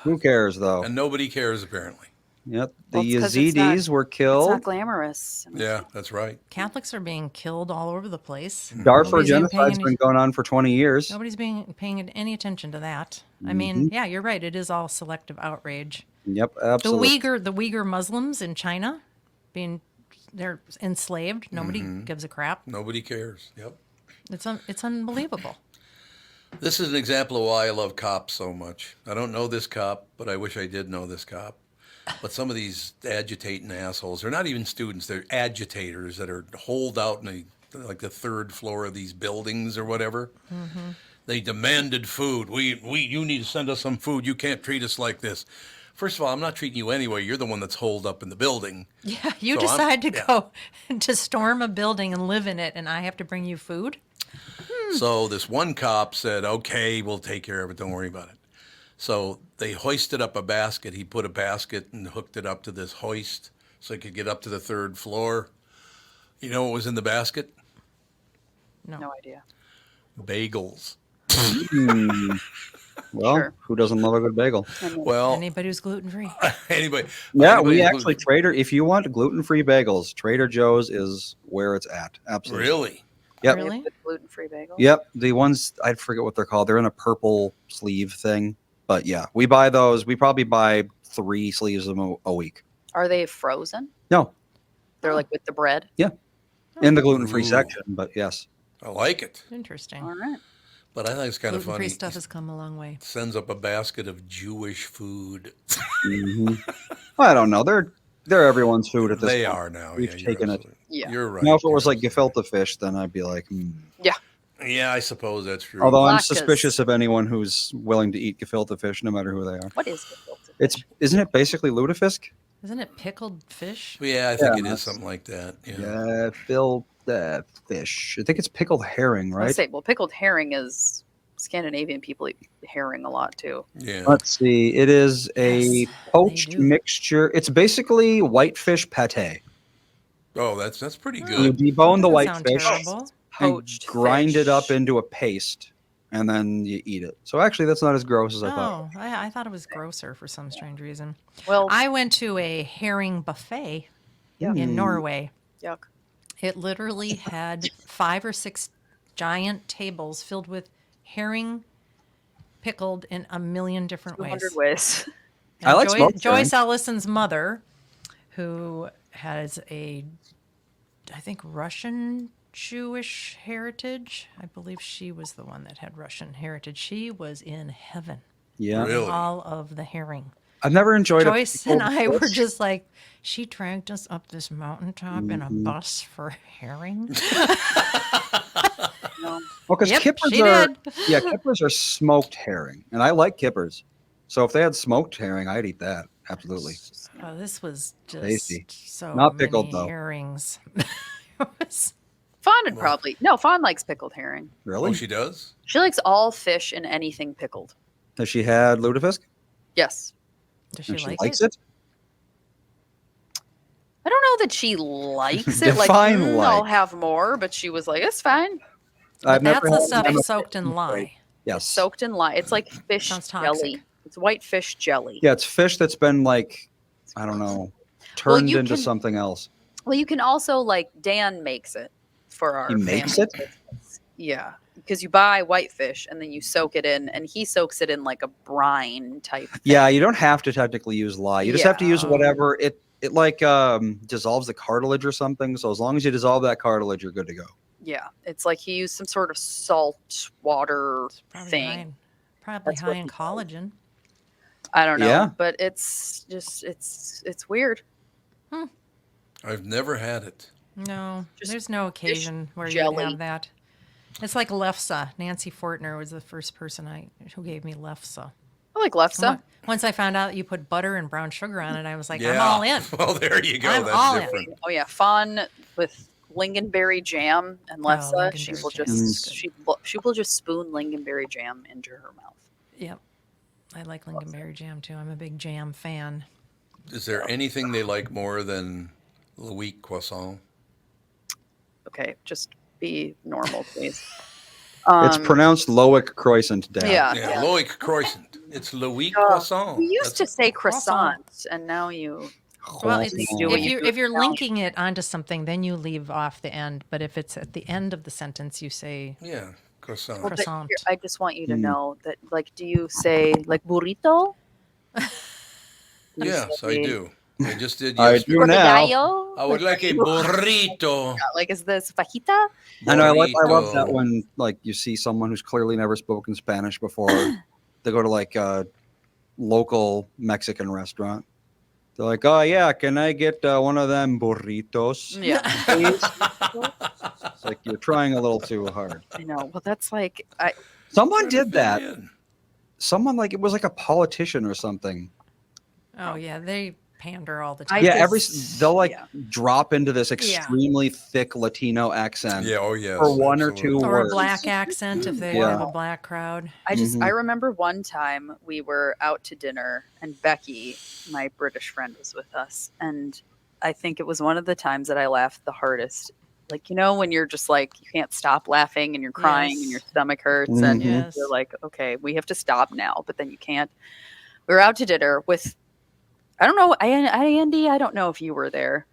Who cares, though? And nobody cares, apparently. Yep. Well, The it's 'cause it's not- Yazidis were It's killed. not glamorous. Yeah, that's right. Catholics are being killed all over the place. Darfur Nobody's even paying genocide's any- been going on for 20 years. Nobody's paying any attention to that. I mean, yeah, you're right. It is all selective outrage. Yep, absolutely. The Uyghur Muslims in China, they're enslaved. Nobody gives a crap. Nobody cares. Yep. It's unbelievable. This is an example of why I love cops so much. I don't know this cop, but I wish I did know this cop. But some of these agitating assholes, they're not even students, they're agitators that are holed out in the third floor of these buildings or whatever. They demanded food. You need to send us some food. You can't treat us like this. First of all, I'm not treating you anyway. You're the one that's holed up in the building. Yeah, you So decide to go to storm a building and live in it, and I have to bring you food? So this one cop said, okay, we'll take care of it. Don't worry about it. So they hoisted up a basket. He put a basket and hooked it up to this hoist so he could get up to the third floor. You know what was in the basket? No idea. Bagels. Well, Sure. who doesn't love a good bagel? Well, Anybody who's gluten-free. anyway. Yeah, anybody we including- actually, if you want gluten-free bagels, Trader Joe's is where it's at. Absolutely. Really? Yep. Really? Gluten-free bagel. Yep. The ones, I forget what they're called. They're in a purple sleeve thing. But yeah, we buy those. We probably buy 3 sleeves of them a week. Are they frozen? No, They're like with the bread. in the gluten-free Ooh. section, but yes. I like it. Interesting. All right. But I think it's kind of Gluten-free funny. stuff has come a long way. Sends up a basket of Jewish food. Mhm. I don't know. They're everyone's food at this They point. are now. We've Yeah, you're taken it. absolutely- Yeah. You're right. Now, if it was You're like gefilte fish, then I'd be like, Yeah, I suppose that's true. Although I'm Latkes. suspicious of anyone who's willing to eat gefilte fish, no matter who they are. What is gefilte? Isn't it basically lutefisk? Isn't it pickled fish? Yeah, I think Yeah, it that's- is something like that. Yeah. Gefilte fish. I think it's pickled herring, I right? say, well, pickled herring is Scandinavian people eat herring a lot too. Yeah. Let's see. It is a Yes, poached they do. mixture. It's basically whitefish pate. Oh, that's pretty You good. debone the Doesn't sound whitefish, terrible. Poached. grind it up fish. into a paste, and then you eat it. So actually, that's not as gross as I thought. Oh, I thought it was grosser for some strange reason. Well, I went to a herring buffet Yeah. in Norway. yuck. It literally had 5 or 6 giant tables filled with herring pickled in a million different 200 ways. ways. And I like smoked Joyce herring. Ellison's mother, who has I think, Russian Jewish heritage. I believe she was the one that had Russian heritage. She was in heaven. Yeah, Really? All of the herring. I've never enjoyed Joyce a and pickled I were fish. just like, she dragged us up this mountaintop in a bus for herring. No. Well, because Yep, kippers she are did. kippers are smoked herring, and I like kippers. So if they had smoked herring, I'd eat that absolutely. Oh, this was just Tasty. so Not pickled, many though. earrings. It was- Fawn would probably no. Fawn likes pickled herring. Really? Oh, she does? She likes all fish and anything pickled. Has she had lutefisk? Yes. Does she And she like likes it? it. I don't know that she likes it. Like, Define I'll like. have more, but she was like, it's fine. But that's the had stuff lemon- soaked in lye. Yes. Soaked in lye. It's like fish Sounds toxic. jelly. It's white fish jelly. Yeah, it's fish that's been like, I don't know, turned you into can- something else. Well, you can also like Dan makes it for our. He makes family. it? Yeah, because you buy whitefish and then you soak it in, and he soaks it in like a brine type. Yeah, you don't have to technically use lye. You just have to use Yeah. whatever it like dissolves the cartilage or something. So as long as you dissolve that cartilage, you're good to go. Yeah, it's like he used some sort of salt water thing. Probably That's high what in he does. collagen. I don't know, Yeah. but it's just it's weird. I've never had it. No, Just there's no fish occasion where you would jelly. have that. It's like lefse. Nancy Fortner was the first person who gave me lefse. I like lefse. Once I found out you put butter and brown sugar on it, I was like, Yeah. I'm all in. Well, there you go. I'm That's all in. different. Oh yeah, fawn with lingonberry jam and lefse. She lingonberry will jam just is good. she will just spoon lingonberry jam into her mouth. Yep. I like lingonberry jam too. I'm a big jam fan. Is there anything they like more than Louis croissant? Okay, just be normal, please. It's pronounced Loic croissant, Dad. Yeah, Louis croissant. It's Louis Uh, croissant. we used to say croissant. croissant, and now you. Well, Croissant. it's, do what if you you're do if you're now. linking it onto something, then you leave off the end. But if it's at the end of the sentence, you say Yeah, croissant. Well, but croissant. I just want you to know that, like, do you say like burrito? You Yes, I say do. I just did I yesterday. do now. gallo? I would like a burrito. Like, is this fajita? I know. I love that Burrito. when like you see someone who's clearly never spoken Spanish before. They go to like a local Mexican restaurant. They're like, "Oh yeah, can I get one of them burritos?" Yeah, Please? It's like you're trying a little too hard. I know. Well, that's like Someone Trying to did fit that. in. Someone like it was like a politician or something. Oh yeah, they pander all the I time. Yeah, just- they'll like yeah. drop into this extremely thick Latino accent Yeah, oh yes. for one or two absolutely. Or a words. black accent if they Yeah. have a black crowd. I remember one time we were out to dinner and Becky, my British friend, was with us, and I think it was one of the times that I laughed the hardest. Like, you know, when you're just like you can't stop laughing and you're crying and Yes. your stomach hurts Mhm. and Yes. you're like, okay, we have to stop now, but then you can't. We were out to dinner with I don't know, Andy, I don't know if you were there.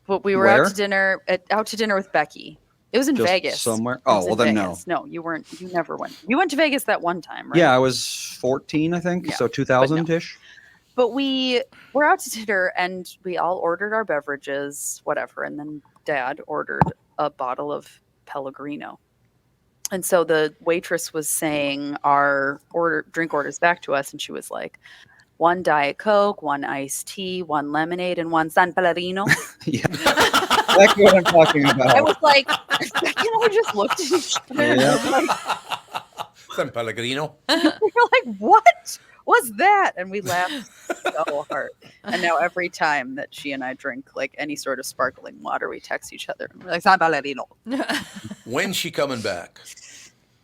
But we were Where? out to dinner with Becky. It was in Just Vegas. somewhere. It was Oh, well in then Vegas. No, you weren't. You never went. You went to Vegas that one time, right? Yeah, I was 14, I think. Yeah, So 2000 ish. But we were out to dinner and we all ordered our beverages, whatever. And then Dad ordered a bottle of Pellegrino. And so the waitress was saying our drink orders back to us, and she was like, 1 Diet Coke, 1 iced tea, 1 lemonade, and 1 San Pellegrino. Yeah, exactly what I'm talking about. I was like, Becky and I just looked at each other and Yeah. was like, San Pellegrino. we were like, what was that? And we laughed so hard. And now every time that she and I drink like any sort of sparkling water, we text each other and we're like, San Pellegrino. When's she coming back?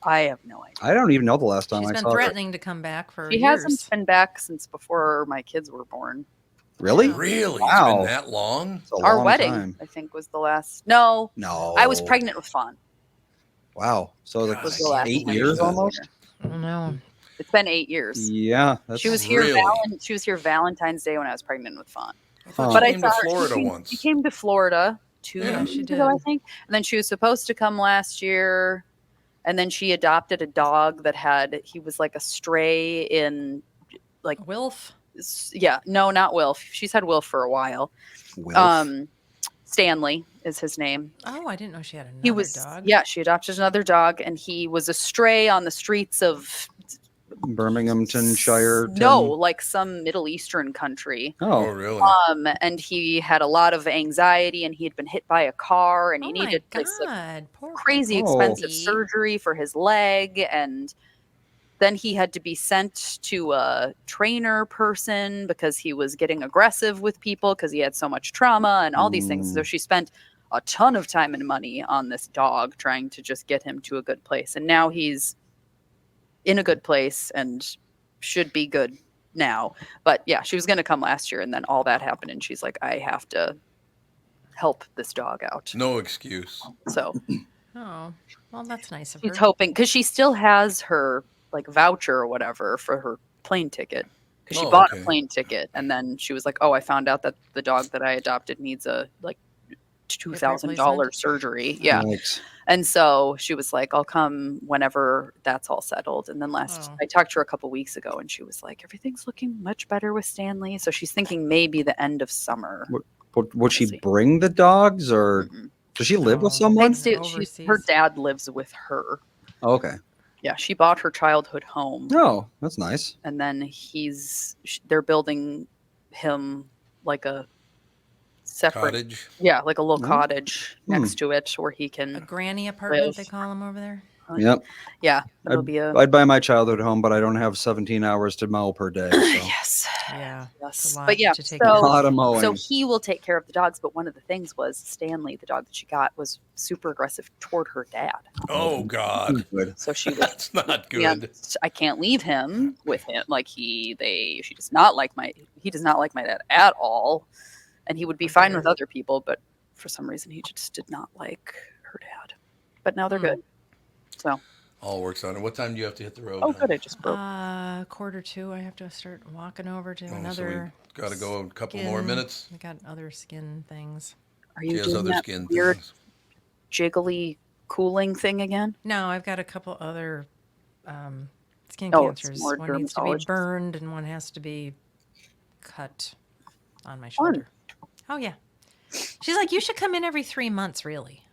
I have no idea. I don't even know the last time She's I been saw her. threatening to come back for She years. hasn't been back since before my kids were born. Really? Really? Wow. It's been that long? It's a Our long wedding, time. I think, was the last. No, No. I was pregnant with Fawn. Wow. So like Was the last 8 time years she was almost? here. I don't know. It's been 8 years. Yeah. That's She was here. Really? She was here Valentine's Day when I was pregnant with Fawn. I thought But she I came to saw her. Florida She once. came to Florida 2 Yeah, years she ago, I did. think. And then she was supposed to come last year. And then she adopted a dog that he was like a stray in, Wilf. yeah, no, not Wilf. She's had Wilf for a while. Wilf. Stanley is his name. Oh, I didn't know she had another He was, dog. yeah, she adopted another dog, and he was a stray on the streets of Birminghamshire. no, like some Middle Eastern country. Oh, Oh. really? And he had a lot of anxiety, and he had been hit by a car, and he Oh needed my like some God. Poor crazy Oh. expensive puppy. surgery for his leg, and then he had to be sent to a trainer person because he was getting aggressive with people because he had so much trauma and all these things. So she spent a ton of time and money on this dog trying to just get him to a good place, and now he's in a good place and should be good now. But yeah, she was going to come last year, and then all that happened, and she's like, I have to help this dog out. No excuse. So Oh, well, that's nice of her. she's hoping, because she still has her like voucher or whatever for her plane ticket, because she Oh, bought okay. a plane ticket, and then she was like, oh, I found out that the dog that I adopted needs a like $2,000 replacement? surgery. Yeah. Yikes. And so she was like, I'll come whenever that's all settled. And then Oh. I talked to her a couple weeks ago, and she was like, everything's looking much better with Stanley. So she's thinking maybe the end of summer. Would We'll she see. bring the dogs or? Mm-mm. Does she live with Oh, someone? Her overseas. dad lives with her. Oh, okay. Yeah, she bought her childhood home, Oh, that's nice. and then they're building him like a separate, Cottage. like a little Oh. cottage next to it where he A can granny apartment, live. they call them over there. Yep. Yeah, it'll be I'd buy my childhood home, but I don't have 17 hours to mow per day. So. yes. Yeah. It's a Yes. lot But yeah, to take A care of. lot of mowing. so he will take care of the dogs. But one of the things was Stanley, the dog that she got, was super aggressive toward her dad. Oh God, Good. So she was, that's not good. I can't leave him with him. Like he does not like my dad at all. And he would be fine with other people, but for some reason he just did not like her dad. But now they're good. So. All works on it. What time do you have to hit the road? Oh, good. I just broke. 1:45. I have to start walking over to another. So we got to go a couple skin. more minutes. I got other skin things. Are She you has doing other that skin weird things. jiggly cooling thing again? No, I've got a couple other skin Oh, it's cancers. more One needs to be dermatologist. burned, and one has to be cut on my shoulder. Oh yeah. She's like, you should come in every 3 months, really.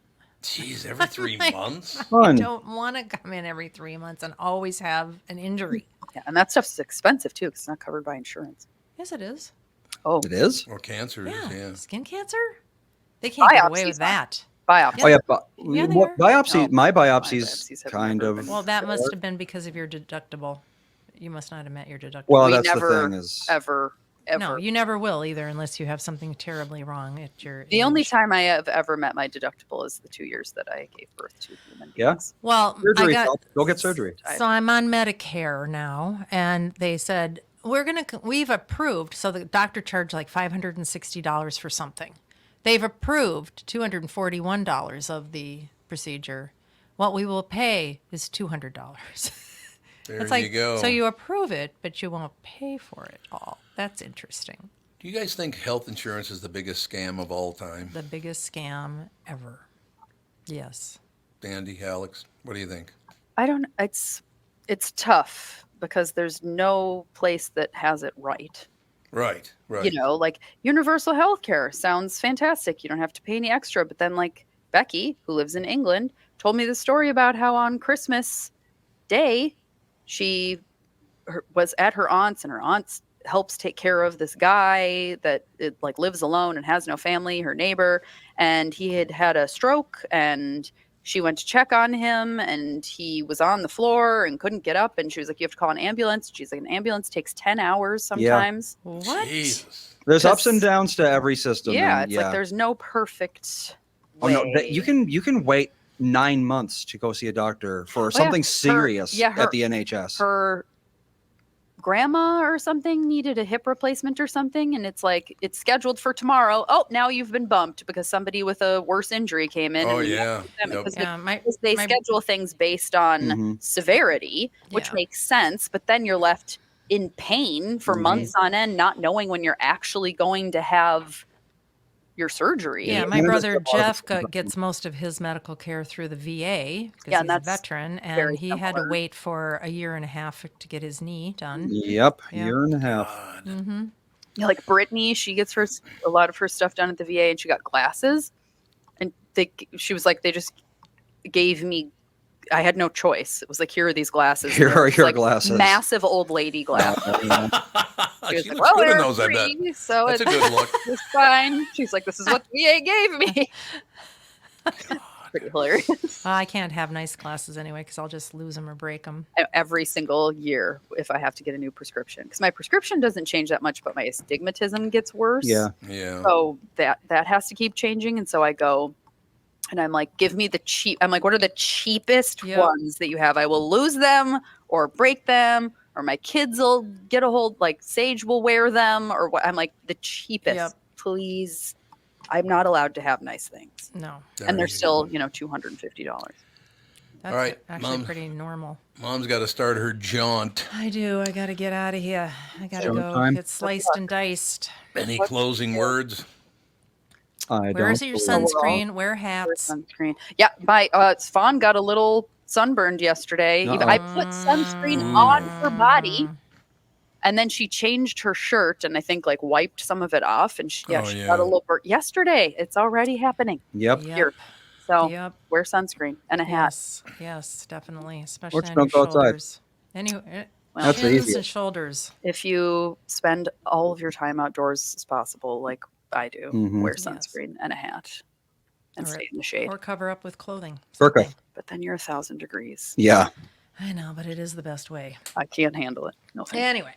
Jeez, every 3 months. I Fun. don't want to come in every 3 months and always have an injury. Yeah, and that stuff's expensive too because it's not covered by insurance. Yes, it is. Oh, It is? Or cancers. Yeah. Yeah. Skin cancer? They can't get away Biopsies with that. biopsy. Oh, yeah. Yeah, they What are. biopsy? Oh, my my biopsy's biopsies have kind never of. been- Well, that must have been because of your deductible. You must not have met your deductible. Well, We that's never, the thing is. ever. No, you never will either unless you have something terribly wrong at your The only age. time I have ever met my deductible is the 2 years that I gave birth to human Yeah? beings. Well, Surgery. I got Go get surgery. so I'm on Medicare now, and they said we've approved. So the doctor charged like $560 for something. They've approved $241 of the procedure. What we will pay is $200. There It's you like, go. so you approve it, but you won't pay for it all. That's interesting. Do you guys think health insurance is the biggest scam of all time? The biggest scam ever. Yes. Andy, Alex, what do you think? I don't. It's tough because there's no place that has it right. Right, right. You know, like universal health care sounds fantastic. You don't have to pay any extra. But then, like Becky, who lives in England, told me the story about how on Christmas Day, she was at her aunt's, and her aunt helps take care of this guy that like lives alone and has no family, her neighbor, and he had a stroke, and she went to check on him, and he was on the floor and couldn't get up, and she was like, you have to call an ambulance. She's like, an ambulance takes 10 hours sometimes. What? Jesus. There's ups and Because- downs to every system. Yeah, and it's like there's no perfect Oh, way. no, you can wait 9 months to go see a doctor for yeah. something serious her- at the NHS. Her grandma or something needed a hip replacement or something, and it's like it's scheduled for tomorrow. Oh, now you've been bumped because somebody with a worse injury came in. Oh, and we yeah. have to do them Yep. because Yeah, they my- schedule things based on Mhm. severity, which Yeah. makes sense. But then you're left in pain for Mhm. months on end, not knowing when you're actually going to have your surgery. Yeah, my Canada's brother got a lot of Jeff stuff. gets most of his medical care through the VA because Yeah, and he's a that's veteran, very and he had to similar. wait for a year and a half to get his knee done. Yep, Yeah. year and a half. God. Mm-hmm. Yeah, like Brittany, she gets a lot of her stuff done at the VA, and she got glasses, and she was like, they just gave me. I had no choice. It was like, here are these glasses. Here And it are was your like glasses. Massive old lady glasses. She was She like, looks well, good in they're those, I bet. free, so That's a it's, good look. it's fine. She's like, this is what the VA gave me. Pretty hilarious. I can't have nice glasses anyway because I'll just lose them or break them. Every single year, if I have to get a new prescription, because my prescription doesn't change that much, but my astigmatism gets worse. Yeah. Yeah. So that has to keep changing, and so I go. And I'm like, give me the cheap. I'm like, what are the cheapest Yep. ones that you have? I will lose them or break them, or my kids will get a hold. Like Sage will wear them, or what? I'm like, the cheapest, Yep. please. I'm not allowed to have nice things, No, and There they're you still, go. $250. that's All right, actually Mom. pretty normal. Mom's got to start her jaunt. I do. I got to get out of here. I got to go Showtime. get sliced and diced. Any closing words? I Where's don't your believe- sunscreen? Wear Or hats. sunscreen. Yeah, my Fawn got a little sunburned yesterday. Uh-oh. I put sunscreen on her body, And then she changed her shirt and I think like wiped some of it off. And she got a little burnt yesterday. It's already happening. Yep. Here. So Yep. wear sunscreen and a hat. Yes, definitely, especially on don't your go outside. shoulders. Anyway, That's the shins easiest. and shoulders. If you spend all of your time outdoors as possible, like I do, wear sunscreen and a hat and stay in the shade. Or cover up with clothing. Burka. Something. But then you're 1,000 degrees. Yeah. I know, but it is the best way. I can't handle it. No thank you. Anyway,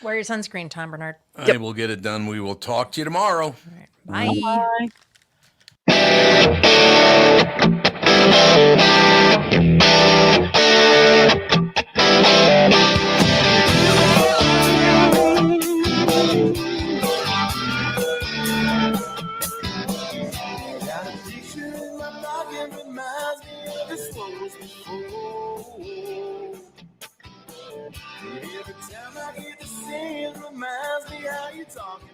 wear your sunscreen, Tom Bernard. I will get it done. We will talk to you tomorrow. All right. Bye. Bye. Got a picture in my pocket reminds me of this rose before. Every time I hear the singing reminds me how you talking.